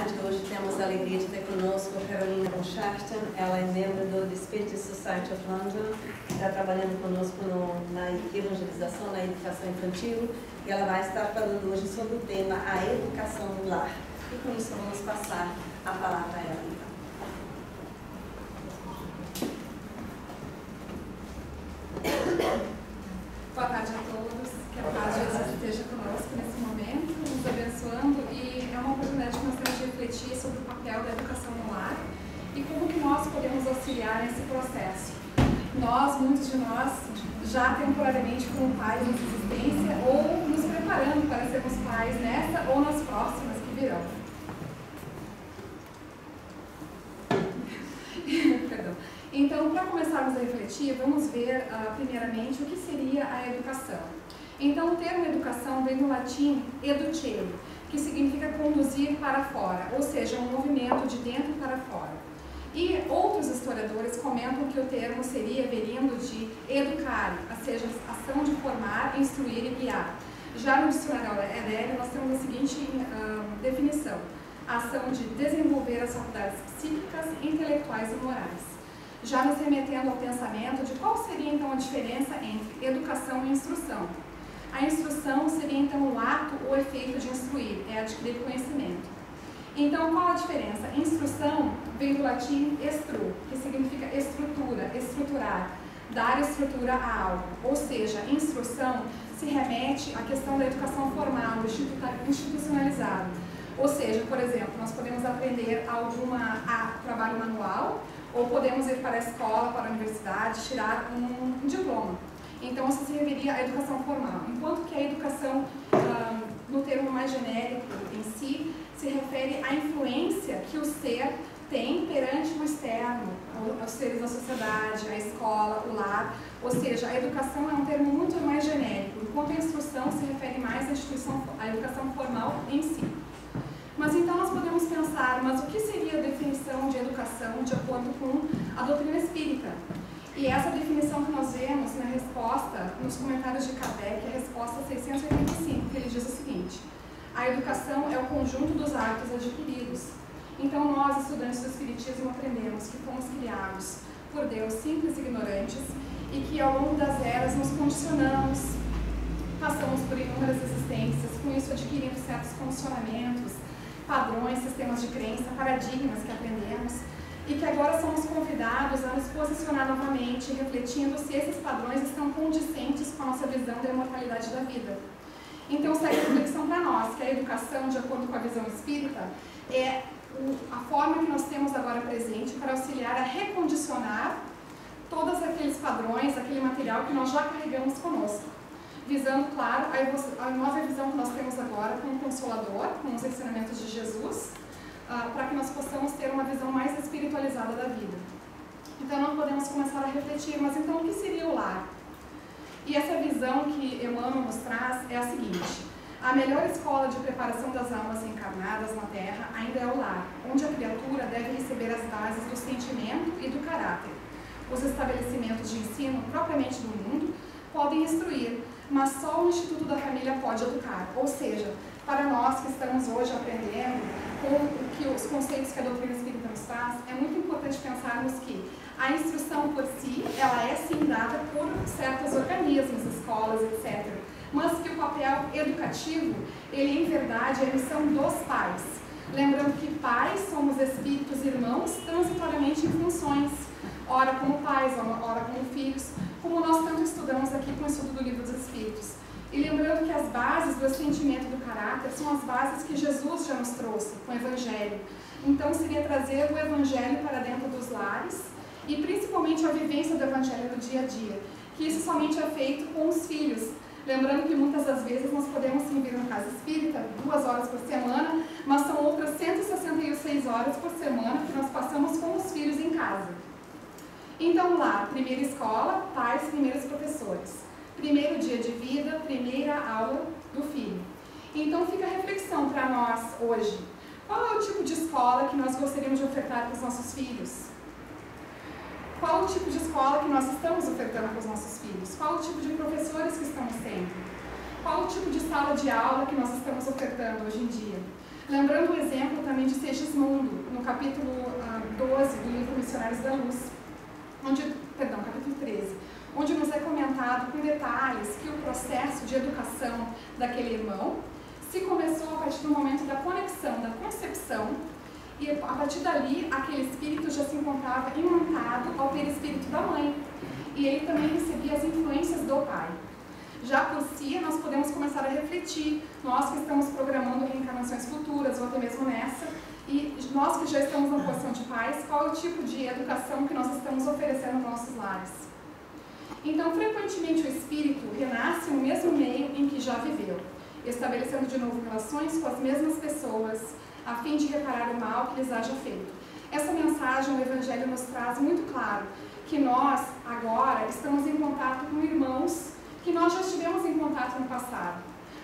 tarde. Hoje temos a alegria de ter conosco a Carolina Bouchard. Ela é membro do The Spirit Society of London, está trabalhando conosco na evangelização, na educação infantil, e ela vai estar falando hoje sobre o tema a educação no lar. E com isso vamos passar a palavra a ela, então. Boa tarde a todos, que a paz de Jesus esteja conosco nesse momento, nos abençoando, e é uma oportunidade que nós temos de refletir sobre o papel da educação no lar e como que nós podemos auxiliar nesse processo. Muitos de nós, já temporariamente como pais nessa existência ou nos preparando para sermos pais nessa ou nas próximas que virão. Perdão. Então, para começarmos a refletir, vamos ver primeiramente o que seria a educação. Então, o termo educação vem do latim educere, que significa conduzir para fora, ou seja, um movimento de dentro para fora. E outros historiadores comentam que o termo seria vindo de educare, ou seja, ação de formar, instruir e guiar. Já no dicionário Aurélio, nós temos a seguinte definição: a ação de desenvolver as faculdades psíquicas, intelectuais e morais. Já nos remetendo ao pensamento de qual seria então a diferença entre educação e instrução. A instrução seria então o ato ou efeito de instruir, é adquirir conhecimento. Então, qual a diferença? Instrução vem do latim estru, que significa estrutura, estruturar, dar estrutura a algo. Ou seja, instrução se remete à questão da educação formal, institucionalizada. Ou seja, por exemplo, nós podemos aprender trabalho manual, ou podemos ir para a escola, para a universidade, tirar um diploma. Então, isso se referia à educação formal. Enquanto que a educação, no termo mais genérico em si, se refere à influência que o ser tem perante o externo, os seres da sociedade, a escola, o lar. Ou seja, a educação é um termo muito mais genérico, enquanto a instrução se refere mais à educação formal em si. Mas então nós podemos pensar, mas o que seria a definição de educação de acordo com a doutrina espírita? E essa definição que nós vemos na resposta, nos comentários de Kardec, é a resposta 685, que ele diz o seguinte: a educação é o conjunto dos hábitos adquiridos. Então nós, estudantes do Espiritismo, aprendemos que fomos criados por Deus simples e ignorantes e que ao longo das eras nos condicionamos, passamos por inúmeras existências, com isso adquirimos certos condicionamentos, padrões, sistemas de crença, paradigmas que aprendemos e que agora somos convidados a nos posicionar novamente, refletindo se esses padrões estão condizentes com a nossa visão da imortalidade da vida. Então, segue a reflexão para nós, que a educação, de acordo com a visão espírita, é a forma que nós temos agora presente para auxiliar a recondicionar todos aqueles padrões, aquele material que nós já carregamos conosco, visando, claro, a nova visão que nós temos agora com o Consolador, com os ensinamentos de Jesus, para que nós possamos ter uma visão mais espiritualizada da vida. Então, nós podemos começar a refletir, mas então o que seria o lar? E essa visão que Emmanuel nos traz é a seguinte: a melhor escola de preparação das almas encarnadas na Terra ainda é o lar, onde a criatura deve receber as bases do sentimento e do caráter. Os estabelecimentos de ensino, propriamente do mundo, podem instruir, mas só o Instituto da Família pode educar. Ou seja, para nós que estamos hoje aprendendo com os conceitos que a doutrina espírita nos traz, é muito importante pensarmos que a instrução por si, ela é sim dada por certos organismos, escolas, etc. Mas que o papel educativo, ele em verdade é a missão dos pais. Lembrando que pais somos espíritos irmãos transitoriamente em funções, ora como pais, ora como filhos, como nós tanto estudamos aqui com o estudo do Livro dos Espíritos. E lembrando que as bases do assentimento do caráter são as bases que Jesus já nos trouxe com o Evangelho. Então seria trazer o Evangelho para dentro dos lares e principalmente a vivência do Evangelho no dia a dia, que isso somente é feito com os filhos. Lembrando que muitas das vezes nós podemos sim vir na casa espírita 2 horas por semana, mas são outras 166 horas por semana que nós passamos com os filhos em casa. Então lá, primeira escola, pais, primeiros professores. Primeiro dia de vida, primeira aula do filho. Então fica a reflexão para nós hoje. Qual é o tipo de escola que nós gostaríamos de ofertar para os nossos filhos? Qual o tipo de escola que nós estamos ofertando para os nossos filhos? Qual o tipo de professores que estamos tendo? Qual o tipo de sala de aula que nós estamos ofertando hoje em dia? Lembrando o exemplo também de Segismundo, no capítulo 12 do livro Missionários da Luz, capítulo 13, onde nos é comentado com detalhes que o processo de educação daquele irmão se começou a partir do momento da conexão, da concepção, e a partir dali aquele espírito já se encontrava imantado ao perispírito da mãe, e ele também recebia as influências do pai. Já por si, nós podemos começar a refletir, nós que estamos programando reencarnações futuras, ou até mesmo nessa, e nós que já estamos na posição de pais, qual é o tipo de educação que nós estamos oferecendo nos nossos lares. Então, frequentemente o espírito renasce no mesmo meio em que já viveu, estabelecendo de novo relações com as mesmas pessoas, a fim de reparar o mal que lhes haja feito. Essa mensagem, o Evangelho nos traz muito claro, que nós, agora, estamos em contato com irmãos que nós já estivemos em contato no passado.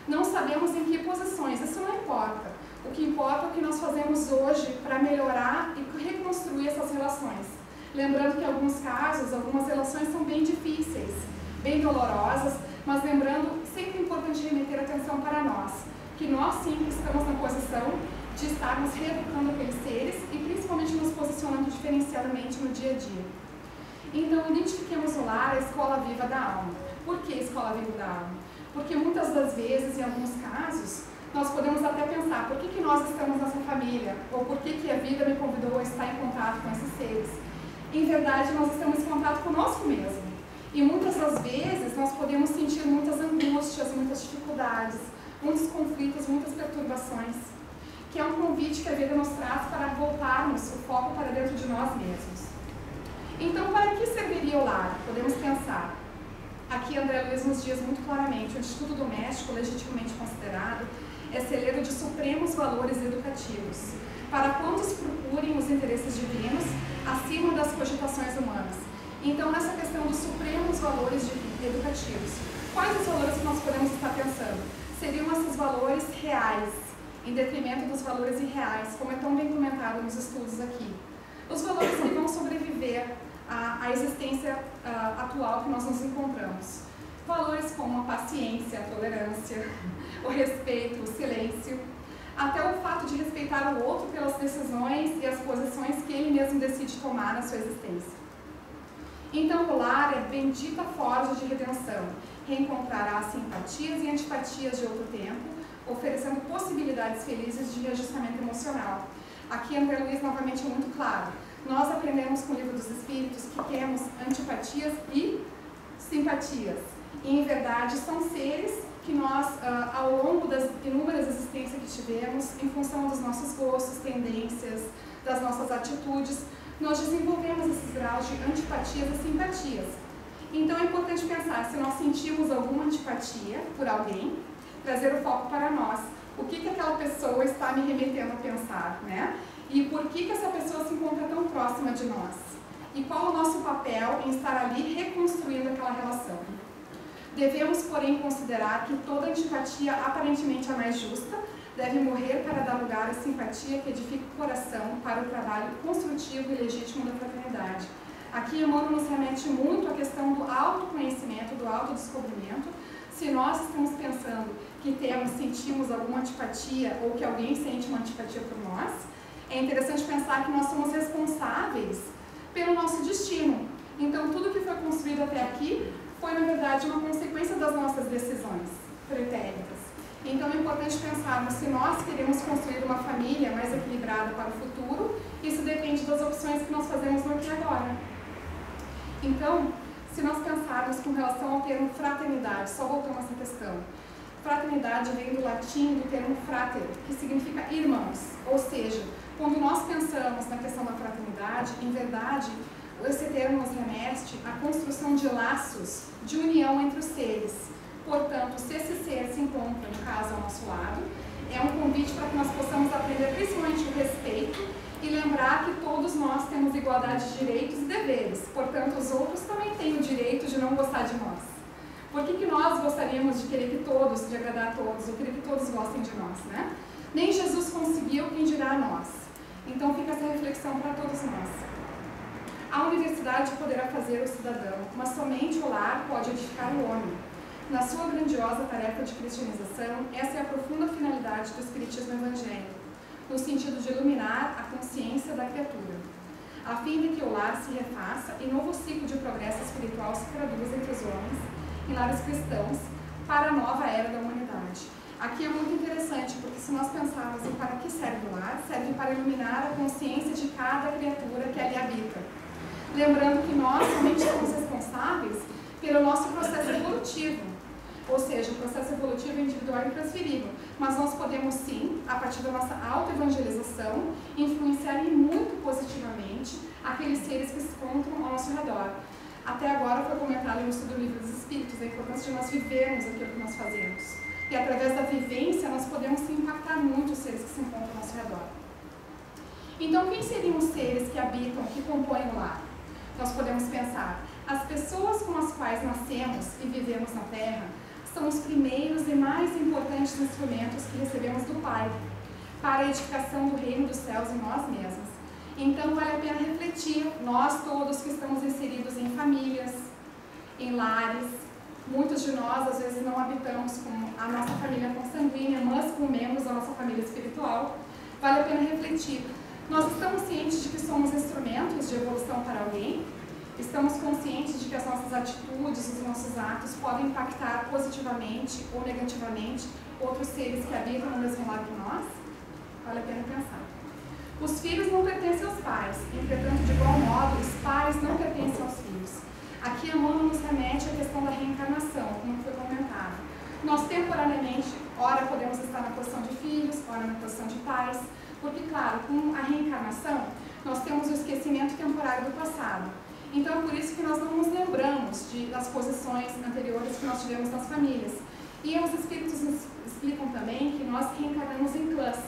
Não sabemos em que posições, isso não importa. O que importa é o que nós fazemos hoje para melhorar e reconstruir essas relações. Lembrando que em alguns casos, algumas relações são bem difíceis, bem dolorosas, mas lembrando, sempre é importante remeter atenção para nós, que nós sim estamos na posição de estarmos reeducando aqueles seres e principalmente nos posicionando diferenciadamente no dia a dia. Então, identifiquemos o lar, a escola viva da alma. Por que escola viva da alma? Porque muitas das vezes, em alguns casos, nós podemos até pensar, por que nós estamos nessa família? Ou por que a vida me convidou a estar em contato com esses seres? Em verdade, nós estamos em contato conosco mesmo. E muitas das vezes, nós podemos sentir muitas angústias, muitas dificuldades, muitos conflitos, muitas perturbações, que é um convite que a vida nos traz para voltarmos o foco para dentro de nós mesmos. Então, para que serviria o lar? Podemos pensar. Aqui André Luiz nos diz muito claramente, o Instituto Doméstico, legitimamente considerado, é celeiro de supremos valores educativos, para quantos procurem os interesses divinos acima das cogitações humanas. Então, nessa questão dos supremos valores educativos, quais os valores que nós podemos estar pensando? Seriam esses valores reais, em detrimento dos valores irreais, como é tão bem comentado nos estudos aqui. Os valores que vão sobreviver à existência atual que nós nos encontramos. Valores como a paciência, a tolerância, o respeito, o silêncio, até o fato de respeitar o outro pelas decisões e as posições que ele mesmo decide tomar na sua existência. Então, o lar é bendita forja de redenção, reencontrará simpatias e antipatias de outro tempo, oferecendo possibilidades felizes de reajustamento emocional. Aqui André Luiz novamente é muito claro. Nós aprendemos com o Livro dos Espíritos que temos antipatias e simpatias. E, em verdade, são seres que nós, ao longo das inúmeras existências que tivemos, em função dos nossos gostos, tendências, das nossas atitudes, nós desenvolvemos esses graus de antipatias e simpatias. Então, é importante pensar, se nós sentimos alguma antipatia por alguém, trazer o foco para nós. O que aquela pessoa está me remetendo a pensar, né? E por que essa pessoa se encontra tão próxima de nós? E qual o nosso papel em estar ali reconstruindo aquela relação? Devemos, porém, considerar que toda antipatia, aparentemente a mais justa, deve morrer para dar lugar à simpatia que edifica o coração para o trabalho construtivo e legítimo da fraternidade. Aqui Emmanuel nos remete muito à questão do autoconhecimento, do autodescobrimento. Se nós estamos pensando que sentimos alguma antipatia ou que alguém sente uma antipatia por nós, é interessante pensar que nós somos responsáveis pelo nosso destino. Então, tudo que foi construído até aqui foi, na verdade, uma consequência das nossas decisões pretéritas. Então, é importante pensarmos se nós queremos construir uma família mais equilibrada para o futuro, isso depende das opções que nós fazemos no aqui e agora. Então, se nós pensarmos com relação ao termo fraternidade, só voltando a essa questão, fraternidade vem do latim do termo frater, que significa irmãos, ou seja, quando nós pensamos na questão da fraternidade, em verdade, esse termo nos remete à construção de laços de união entre os seres. Portanto, se esse ser se encontra, no caso, ao nosso lado, é um convite para que nós possamos aprender principalmente o respeito e lembrar que todos nós temos igualdade de direitos e deveres. Portanto, os outros também têm o direito de não gostar de nós. Por que nós gostaríamos de querer que todos, de agradar a todos, ou querer que todos gostem de nós, né? Nem Jesus conseguiu, quem dirá a nós. Então fica essa reflexão para todos nós. A universidade poderá fazer o cidadão, mas somente o lar pode edificar o homem. Na sua grandiosa tarefa de cristianização, essa é a profunda finalidade do Espiritismo Evangélico. no sentido de iluminar a consciência da criatura, a fim de que o lar se refaça e novo ciclo de progresso espiritual se traduza entre os homens, em lares cristãos, para a nova era da humanidade. Aqui é muito interessante, porque se nós pensarmos em para que serve o lar, serve para iluminar a consciência de cada criatura que ali habita. Lembrando que nós somente somos responsáveis pelo nosso processo evolutivo, ou seja, o processo evolutivo é individual e transferível, mas nós podemos sim, a partir da nossa autoevangelização, influenciar muito positivamente aqueles seres que se encontram ao nosso redor. Até agora foi comentado no estudo do Livro dos Espíritos a importância de nós vivermos aquilo que nós fazemos. E através da vivência nós podemos sim impactar muito os seres que se encontram ao nosso redor. Então, quem seriam os seres que habitam, que compõem o lar? Nós podemos pensar, as pessoas com as quais nascemos e vivemos na Terra são os primeiros e mais importantes instrumentos que recebemos do Pai para a edificação do reino dos céus em nós mesmos. Então, vale a pena refletir, nós todos que estamos inseridos em famílias, em lares, muitos de nós, às vezes, não habitamos com a nossa família consanguínea, mas com membros da nossa família espiritual. Vale a pena refletir. Nós estamos cientes de que somos instrumentos de evolução para alguém? Estamos conscientes de que as nossas atitudes, os nossos atos podem impactar positivamente ou negativamente outros seres que habitam no mesmo lar que nós? Vale a pena pensar. Os filhos não pertencem aos pais, entretanto, de igual modo, os pais não pertencem aos filhos. Aqui a Emmanuel nos remete à questão da reencarnação, como foi comentado. Nós temporariamente, ora podemos estar na posição de filhos, ora na posição de pais, porque, claro, com a reencarnação, nós temos o esquecimento temporário do passado. Então, é por isso que nós não nos lembramos das posições anteriores que nós tivemos nas famílias. E os espíritos nos explicam também que nós reencarnamos em clãs,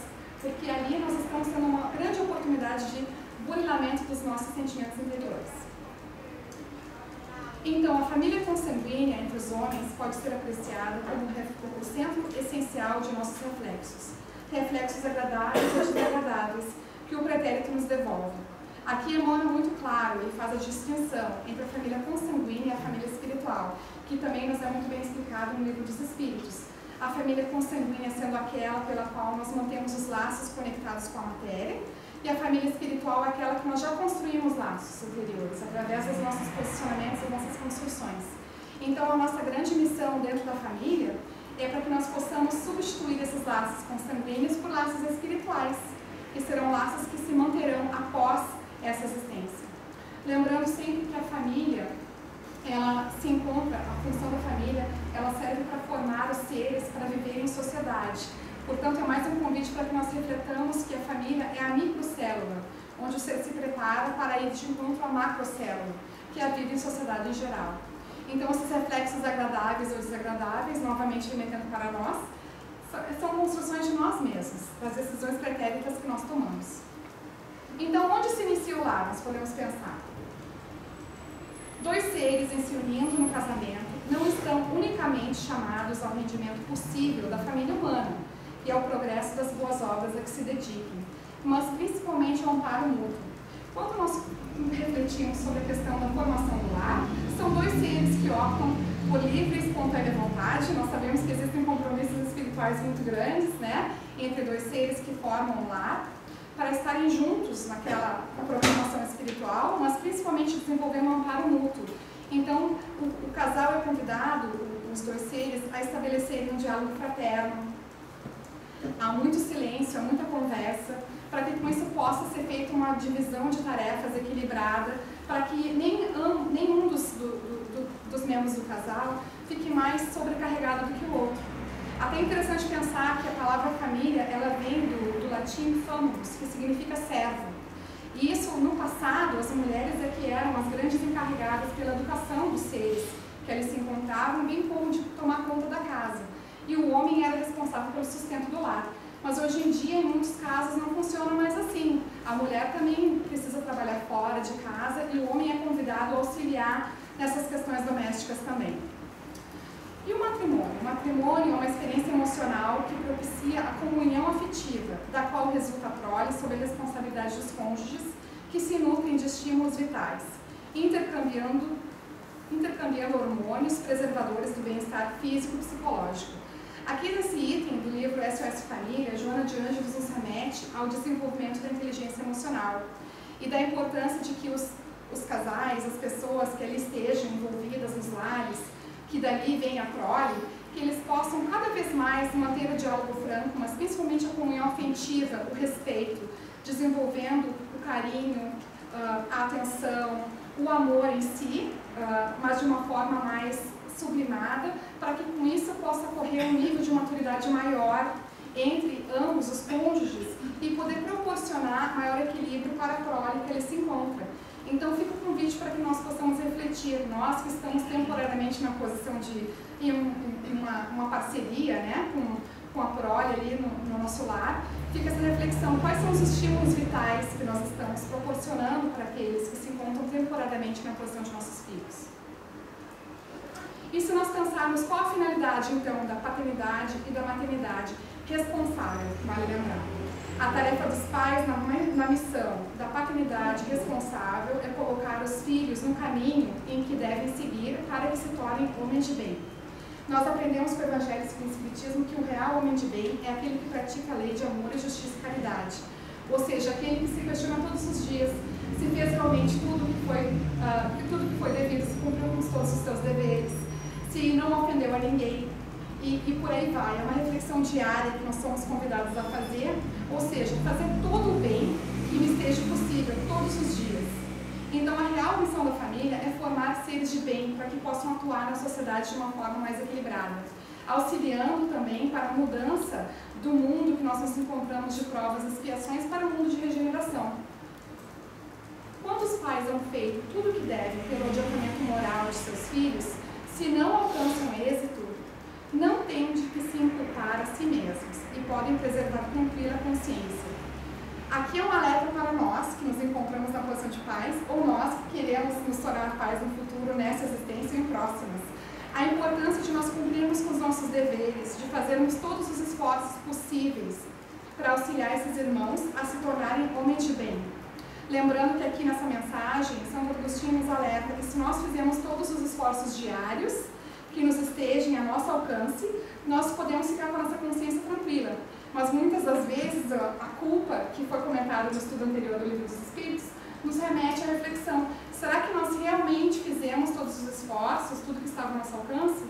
porque ali nós estamos tendo uma grande oportunidade de burilamento dos nossos sentimentos interiores. Então, a família consanguínea entre os homens pode ser apreciada como o centro essencial de nossos reflexos agradáveis ou desagradáveis que o pretérito nos devolve. Aqui Emmanuel é muito claro e faz a distinção entre a família consanguínea e a família espiritual, que também nos é muito bem explicado no Livro dos Espíritos. A família consanguínea sendo aquela pela qual nós mantemos os laços conectados com a matéria, e a família espiritual é aquela que nós já construímos laços superiores, através dos nossos posicionamentos e nossas construções. Então, a nossa grande missão dentro da família é para que nós possamos substituir esses laços consanguíneos por laços espirituais, que serão laços que se manterão após essa existência. Lembrando sempre que a família, ela se encontra, a função da família, ela serve para formar os seres para viver em sociedade. Portanto, é mais um convite para que nós refletamos que a família é a microcélula, onde o ser se prepara para ir de encontro à macrocélula, que é a vida em sociedade em geral. Então, esses reflexos agradáveis ou desagradáveis, novamente remetendo para nós, são construções de nós mesmos, das decisões pretéritas que nós tomamos. Então, onde se inicia o lar? Nós podemos pensar. Dois seres em se unindo no casamento não estão unicamente chamados ao rendimento possível da família humana e ao progresso das boas obras a que se dediquem, mas principalmente ao amparo mútuo. Quando nós refletimos sobre a questão da formação do lar, são dois seres que optam por livre e espontânea vontade. Nós sabemos que existem compromissos espirituais muito grandes, né, entre dois seres que formam o lar, para estarem juntos naquela programação espiritual, mas principalmente desenvolvendo um amparo mútuo. Então, o casal é convidado, os dois seres, a estabelecerem um diálogo fraterno. Há muito silêncio, há muita conversa, para que com isso possa ser feita uma divisão de tarefas equilibrada, para que nenhum dos membros do casal fique mais sobrecarregado do que o outro. Até é interessante pensar que a palavra família, ela vem do latim famulus, que significa servo. E isso, no passado, as mulheres é que eram as grandes encarregadas pela educação dos seres que ali se encontravam, bem como de tomar conta da casa. E o homem era responsável pelo sustento do lar. Mas hoje em dia, em muitos casos, não funciona mais assim. A mulher também precisa trabalhar fora de casa e o homem é convidado a auxiliar nessas questões domésticas também. E o matrimônio? O matrimônio é uma experiência emocional que propicia a comunhão afetiva, da qual resulta a prole sob a responsabilidade dos cônjuges, que se nutrem de estímulos vitais, intercambiando hormônios preservadores do bem-estar físico e psicológico. Aqui nesse item do livro SOS Família, Joana de Ângeles nos remete ao desenvolvimento da inteligência emocional e da importância de que os casais, as pessoas que ali estejam envolvidas nos lares, que dali vem a prole, que eles possam cada vez mais manter o diálogo franco, mas principalmente a comunhão afetiva, o respeito, desenvolvendo o carinho, a atenção, o amor em si, mas de uma forma mais sublimada, para que com isso possa ocorrer um nível de maturidade maior entre ambos os cônjuges e poder proporcionar maior equilíbrio para a prole que ele se encontra. Então fica o convite para que nós possamos refletir, nós que estamos temporariamente na posição de uma parceria, né, com a prole ali no nosso lar, fica essa reflexão, quais são os estímulos vitais que nós estamos proporcionando para aqueles que se encontram temporariamente na posição de nossos filhos. E se nós pensarmos qual a finalidade, então, da paternidade e da maternidade responsável, vale lembrar. A tarefa dos pais na missão da paternidade responsável é colocar os filhos no caminho em que devem seguir para que se tornem homens de bem. Nós aprendemos com o Evangelho e o Espiritismo que o real homem de bem é aquele que pratica a lei de amor, justiça e caridade. Ou seja, aquele que se questiona todos os dias se fez realmente tudo que foi devido, se cumpriu com todos os seus deveres, se não ofendeu a ninguém. E por aí vai, é uma reflexão diária que nós somos convidados a fazer, ou seja, fazer todo o bem que me esteja possível, todos os dias. Então a real missão da família é formar seres de bem, para que possam atuar na sociedade de uma forma mais equilibrada, auxiliando também para a mudança do mundo que nós nos encontramos de provas e expiações para um mundo de regeneração. Quando os pais hão feito tudo o que devem pelo adiantamento moral de seus filhos, se não alcançam êxito, não têm de que se inculpar a si mesmos e podem preservar tranquila consciência. Aqui é um alerta para nós que nos encontramos na posição de pais ou nós que queremos nos tornar pais no futuro, nessa existência e em próximas. A importância de nós cumprirmos com os nossos deveres, de fazermos todos os esforços possíveis para auxiliar esses irmãos a se tornarem homens de bem. Lembrando que aqui nessa mensagem, Santo Agostinho nos alerta que se nós fizermos todos os esforços diários que nos estejam a nosso alcance, nós podemos ficar com a nossa consciência tranquila. Mas muitas das vezes a culpa, que foi comentada no estudo anterior do Livro dos Espíritos, nos remete à reflexão. Será que nós realmente fizemos todos os esforços, tudo que estava ao nosso alcance?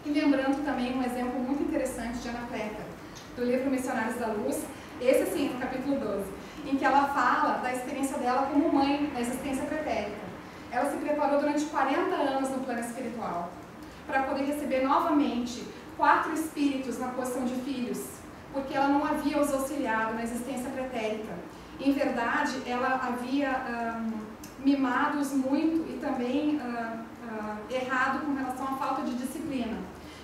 E lembrando também um exemplo muito interessante de Anacleta, do livro Missionários da Luz, esse sim, no capítulo 12, em que ela fala da experiência dela como mãe na existência pretérita. Ela se preparou durante 40 anos no plano espiritual, para poder receber novamente 4 espíritos na posição de filhos, porque ela não havia os auxiliado na existência pretérita. Em verdade, ela havia mimado-os muito e também errado com relação à falta de disciplina.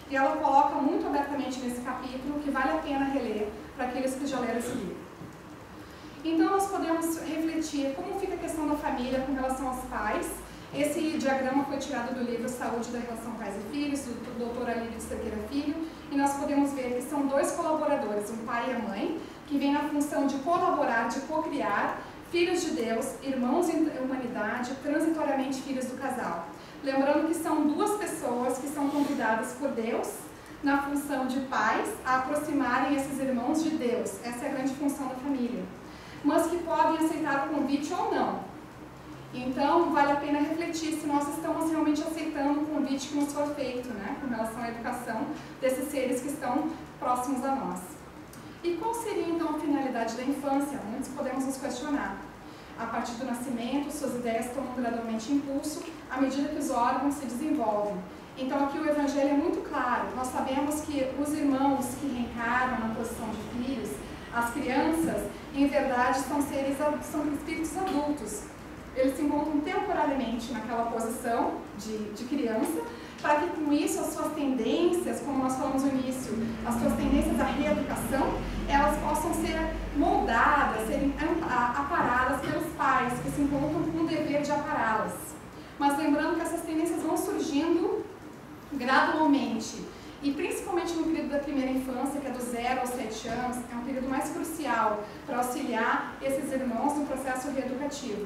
E ela coloca muito abertamente nesse capítulo que vale a pena reler para aqueles que já leram esse livro. Então, nós podemos refletir como fica a questão da família com relação aos pais. Esse diagrama foi tirado do livro Saúde da Relação Pais e Filhos, do Dr. Alírio de Cerqueira Filho, e nós podemos ver que são 2 colaboradores, um pai e a mãe, que vêm na função de colaborar, de co-criar, filhos de Deus, irmãos em humanidade, transitoriamente filhos do casal. Lembrando que são 2 pessoas que são convidadas por Deus, na função de pais, a aproximarem esses irmãos de Deus. Essa é a grande função da família. Mas que podem aceitar o convite ou não. Então, vale a pena refletir se nós estamos realmente aceitando o convite que nos foi feito, né, com relação à educação desses seres que estão próximos a nós. E qual seria, então, a finalidade da infância? Muitos podemos nos questionar. A partir do nascimento, suas ideias tomam gradualmente impulso à medida que os órgãos se desenvolvem. Então, aqui o Evangelho é muito claro. Nós sabemos que os irmãos que reencarnam na posição de filhos, as crianças, em verdade, são espíritos adultos. Eles se encontram temporariamente naquela posição de criança, para que com isso as suas tendências, como nós falamos no início, as suas tendências à reeducação, elas possam ser moldadas, serem aparadas pelos pais, que se encontram com o dever de apará-las. Mas lembrando que essas tendências vão surgindo gradualmente, e principalmente no período da primeira infância, que é do 0 aos 7 anos, é um período mais crucial para auxiliar esses irmãos no processo reeducativo.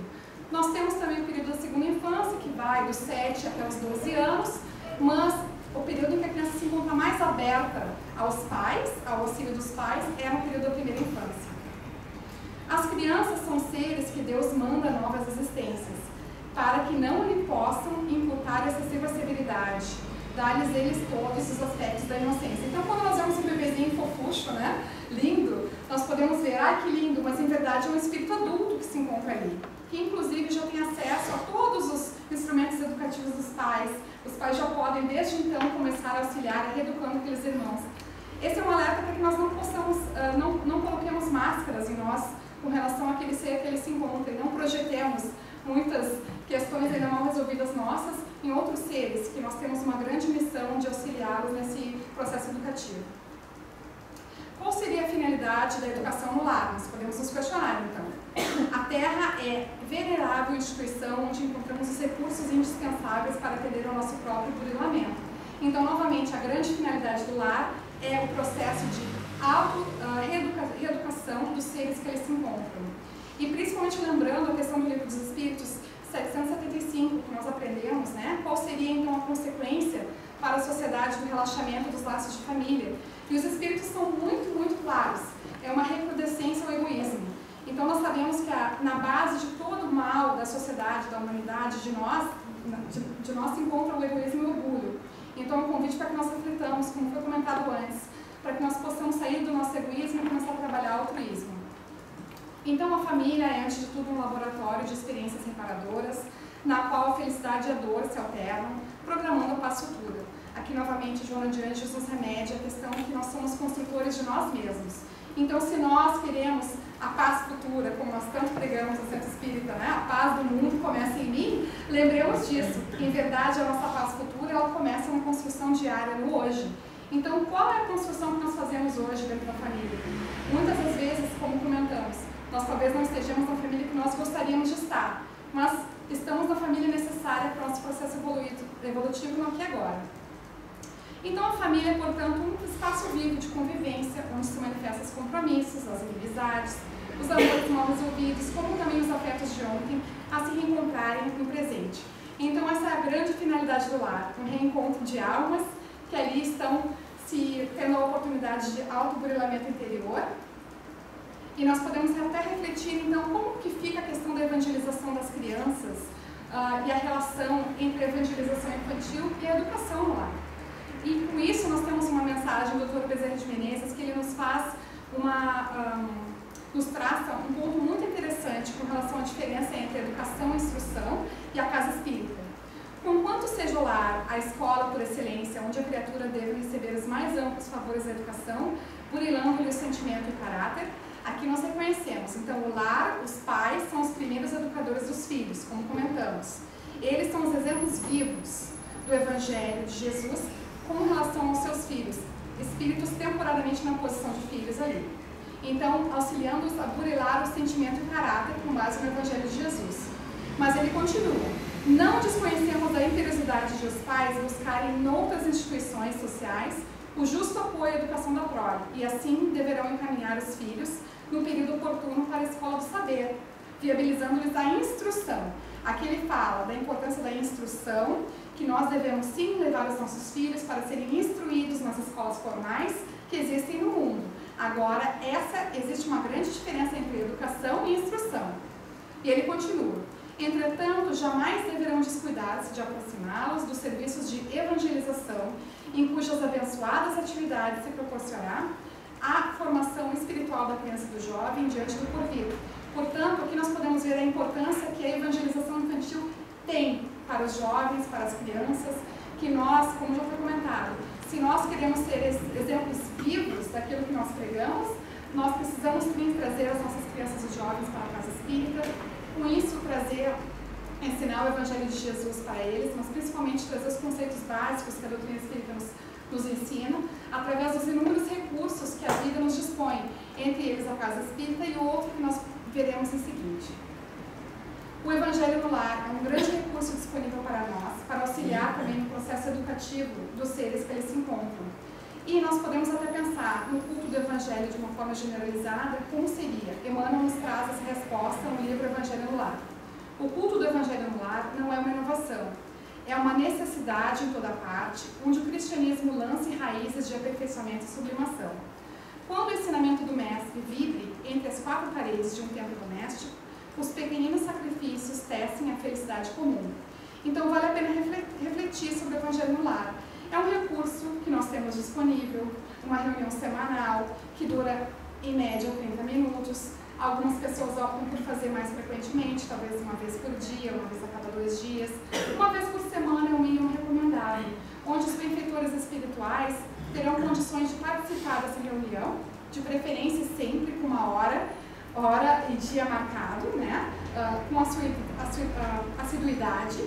Nós temos também o período da segunda infância, que vai dos 7 até os 12 anos, mas o período em que a criança se encontra mais aberta aos pais, ao auxílio dos pais, é no período da primeira infância. seres que Deus manda novas existências, para que não lhe possam imputar excessiva severidade, dar-lhes eles todos os aspectos da inocência. Então, quando nós vemos um bebezinho fofucho, né, lindo, nós podemos ver, ai que lindo, mas em verdade é um espírito adulto que se encontra ali, que inclusive já tem acesso a todos os instrumentos educativos dos pais. Os pais já podem, desde então, começar a auxiliar, reeducando aqueles irmãos. Esse é um alerta para que nós não possamos, não coloquemos máscaras em nós com relação àquele ser que ele se encontra, e não projetemos muitas questões ainda mal resolvidas nossas em outros seres, que nós temos uma grande missão de auxiliá-los nesse processo educativo. Qual seria a finalidade da educação no lar? Nós podemos nos questionar, então. A Terra é venerável instituição onde encontramos os recursos indispensáveis para atender ao nosso próprio burilamento. Então, novamente, a grande finalidade do lar é o processo de reeducação dos seres que eles se encontram. E principalmente lembrando a questão do Livro dos Espíritos 775, que nós aprendemos, né? Qual seria então a consequência para a sociedade do relaxamento dos laços de família. E os Espíritos são muito, muito claros. É uma recrudescência ao egoísmo. Então nós sabemos que na base de todo o mal da sociedade, da humanidade, de nós se encontra o egoísmo e o orgulho. Então é um convite para que nós reflitamos, como foi comentado antes, para que nós possamos sair do nosso egoísmo e começar a trabalhar o altruísmo. Então a família é, antes de tudo, um laboratório de experiências reparadoras, na qual a felicidade e a dor se alternam, programando a paz futura. Aqui, novamente, Joana de Anjos nos remete à questão que nós somos construtores de nós mesmos. Então, se nós queremos a paz futura, como nós tanto pregamos no Centro Espírita, né? A paz do mundo começa em mim, lembremos disso, que, em verdade, a nossa paz futura, ela começa na construção diária, no hoje. Então, qual é a construção que nós fazemos hoje dentro da família? Muitas das vezes, como comentamos, nós talvez não estejamos na família que nós gostaríamos de estar, mas estamos na família necessária para o nosso processo evolutivo no aqui e agora. Então a família é, portanto, um espaço vivo de convivência, onde se manifestam os compromissos, as inimizades, os amores mal resolvidos, como também os afetos de ontem, a se reencontrarem no presente. Então essa é a grande finalidade do lar, um reencontro de almas que ali estão tendo a oportunidade de autoburilamento interior. E nós podemos até refletir, então, como que fica a questão da evangelização das crianças e a relação entre a evangelização infantil e a educação no lar. E com isso nós temos uma mensagem do Dr. Bezerra de Menezes, que ele nos faz nos traça um ponto muito interessante com relação à diferença entre a educação e instrução e a casa espírita. Conquanto seja o lar a escola por excelência, onde a criatura deve receber os mais amplos favores da educação, burilando-lhe o sentimento e o caráter, aqui nós reconhecemos. Então, o lar, os pais, são os primeiros educadores dos filhos, como comentamos. Eles são os exemplos vivos do Evangelho de Jesus com relação aos seus filhos, espíritos temporariamente na posição de filhos ali. Então, auxiliando-os a burilar o sentimento e o caráter com base no Evangelho de Jesus. Mas ele continua. Não desconhecemos a imperiosidade de os pais buscarem noutras instituições sociais o justo apoio à educação da prole, e assim deverão encaminhar os filhos no período oportuno para a escola do saber, viabilizando-lhes a instrução. Aqui ele fala da importância da instrução, que nós devemos sim levar os nossos filhos para serem instruídos nas escolas formais que existem no mundo. Agora, existe uma grande diferença entre educação e instrução. E ele continua. Entretanto, jamais deverão descuidar-se de aproximá-los dos serviços de evangelização, em cujas abençoadas atividades se proporcionará a formação espiritual da criança e do jovem diante do porvir. Portanto, aqui nós podemos ver a importância que a evangelização infantil tem para os jovens, para as crianças, que nós, como já foi comentado, se nós queremos ser exemplos vivos daquilo que nós pregamos, nós precisamos sim trazer as nossas crianças e jovens para a casa espírita, com isso ensinar o Evangelho de Jesus para eles, mas principalmente trazer os conceitos básicos que a doutrina espírita nos ensina, através dos inúmeros recursos que a vida nos dispõe, entre eles a casa espírita e o outro que nós veremos em seguinte. O Evangelho no lar é um grande recurso disponível para nós, para auxiliar também no processo educativo dos seres que eles se encontram. E nós podemos até pensar no culto do Evangelho de uma forma generalizada, como seria? Emmanuel nos traz essa resposta no livro Evangelho no Lar. O culto do Evangelho no lar não é uma inovação, é uma necessidade em toda parte, onde o cristianismo lance raízes de aperfeiçoamento e sublimação. Quando o ensinamento do Mestre vive entre as quatro paredes de um templo doméstico, os pequeninos sacrifícios tecem a felicidade comum. Então vale a pena refletir sobre o Evangelho no Lar. É um recurso que nós temos disponível, uma reunião semanal que dura em média 30 minutos. Algumas pessoas optam por fazer mais frequentemente, talvez uma vez por dia, uma vez a cada 2 dias. Uma vez por semana é o mínimo recomendável, onde os benfeitores espirituais terão condições de participar dessa reunião, de preferência sempre com uma hora e dia marcado, né? Com a sua assiduidade.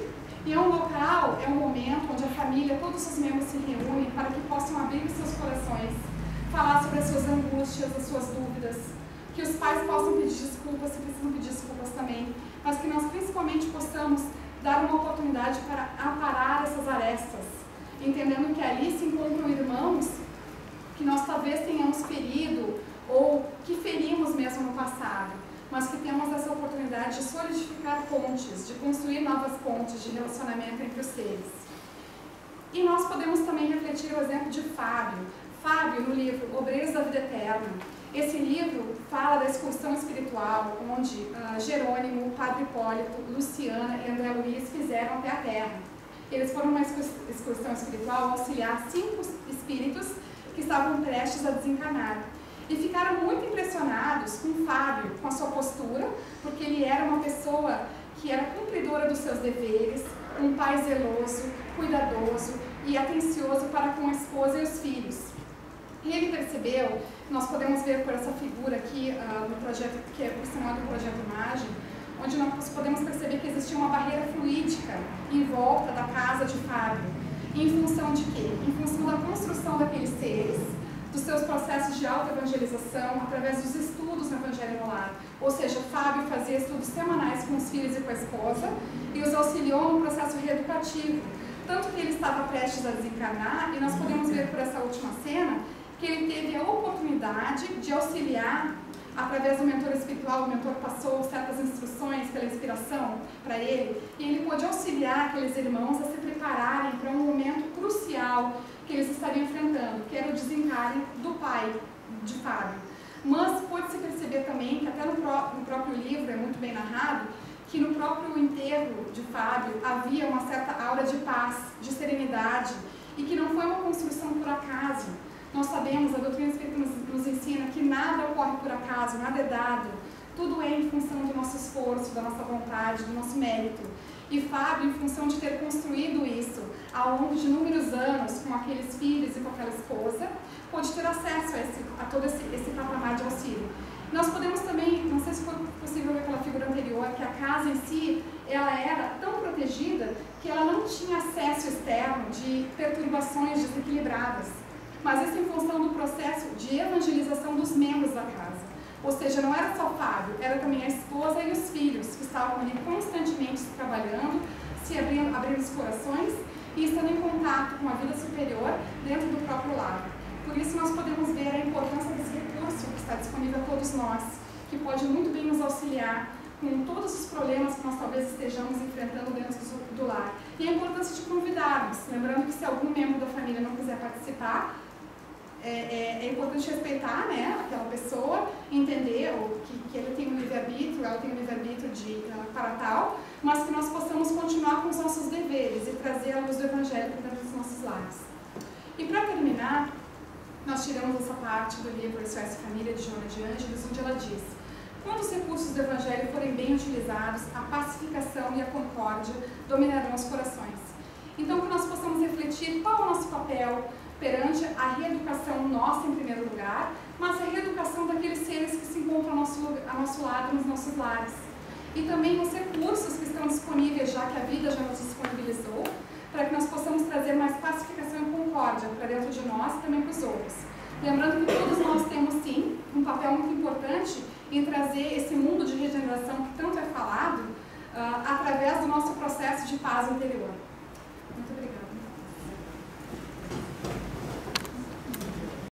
E é um local, é um momento onde a família, todos os membros se reúnem para que possam abrir seus corações, falar sobre as suas angústias, as suas dúvidas, que os pais possam pedir desculpas, se precisam pedir desculpas também, mas que nós principalmente possamos dar uma oportunidade para aparar essas arestas, entendendo que ali se encontram irmãos que nós talvez tenhamos ferido ou que ferimos mesmo no passado, mas que temos essa oportunidade de solidificar pontes, de construir novas pontes de relacionamento entre os seres. E nós podemos também refletir o exemplo de Fábio. Fábio, no livro Obreiros da Vida Eterna. Esse livro fala da excursão espiritual, onde Jerônimo, Padre Hipólito, Luciana e André Luiz fizeram até a Terra. Eles foram uma excursão espiritual auxiliar 5 espíritos que estavam prestes a desencarnar. E ficaram muito impressionados com Fábio, com a sua postura, porque ele era uma pessoa que era cumpridora dos seus deveres, um pai zeloso, cuidadoso e atencioso para com a esposa e os filhos. E ele percebeu, nós podemos ver por essa figura aqui no projeto, que é por sinal do Projeto Imagem, onde nós podemos perceber que existia uma barreira fluídica em volta da casa de Fábio. Em função de quê? Em função da construção daqueles seres, dos seus processos de auto-evangelização, através dos estudos no Evangelho no Lar. Ou seja, Fábio fazia estudos semanais com os filhos e com a esposa e os auxiliou no processo reeducativo. Tanto que ele estava prestes a desencarnar, e nós podemos ver por essa última cena que ele teve a oportunidade de auxiliar, através do mentor espiritual. O mentor passou certas instruções pela inspiração para ele, e ele pôde auxiliar aqueles irmãos a se prepararem para um momento crucial que eles estariam enfrentando, que era o desencarne do pai de Fábio. Mas pode-se perceber também que até no próprio livro é muito bem narrado, que no próprio enterro de Fábio havia uma certa aura de paz, de serenidade, e que não foi uma construção por acaso. Nós sabemos, a doutrina espírita nos ensina que nada ocorre por acaso, nada é dado, tudo é em função do nosso esforço, da nossa vontade, do nosso mérito. E Fábio, em função de ter construído isso ao longo de inúmeros anos com aqueles filhos e com aquela esposa, pôde ter acesso a todo esse patamar de auxílio. Nós podemos também, não sei se foi possível ver pela figura anterior, que a casa em si, ela era tão protegida que ela não tinha acesso externo de perturbações desequilibradas, mas isso em função do processo de evangelização dos membros da casa. Ou seja, não era só Fábio, era também a esposa e os filhos, que estavam ali constantemente trabalhando, se abrindo os corações e estando em contato com a vida superior dentro do próprio lar. Por isso nós podemos ver a importância desse recurso que está disponível a todos nós, que pode muito bem nos auxiliar com todos os problemas que nós talvez estejamos enfrentando dentro do lar. E a importância de convidarmos, lembrando que se algum membro da família não quiser participar, é importante respeitar, né, aquela pessoa, entender que ele tem um livre-arbítrio, ela tem um livre-arbítrio para tal, mas que nós possamos continuar com os nossos deveres e trazer a luz do Evangelho para dentro dos nossos lares. E para terminar, nós tiramos essa parte do livro SOS Família, de Joana de Ângeles, onde ela diz: quando os recursos do Evangelho forem bem utilizados, a pacificação e a concórdia dominarão os corações. Então, que nós possamos refletir qual é o nosso papel perante a reeducação nossa em primeiro lugar, mas a reeducação daqueles seres que se encontram a nosso lado, nos nossos lares. E também os recursos que estão disponíveis, já que a vida já nos disponibilizou, para que nós possamos trazer mais pacificação e concórdia para dentro de nós e também para os outros. Lembrando que todos nós temos, sim, um papel muito importante em trazer esse mundo de regeneração que tanto é falado, através do nosso processo de paz interior.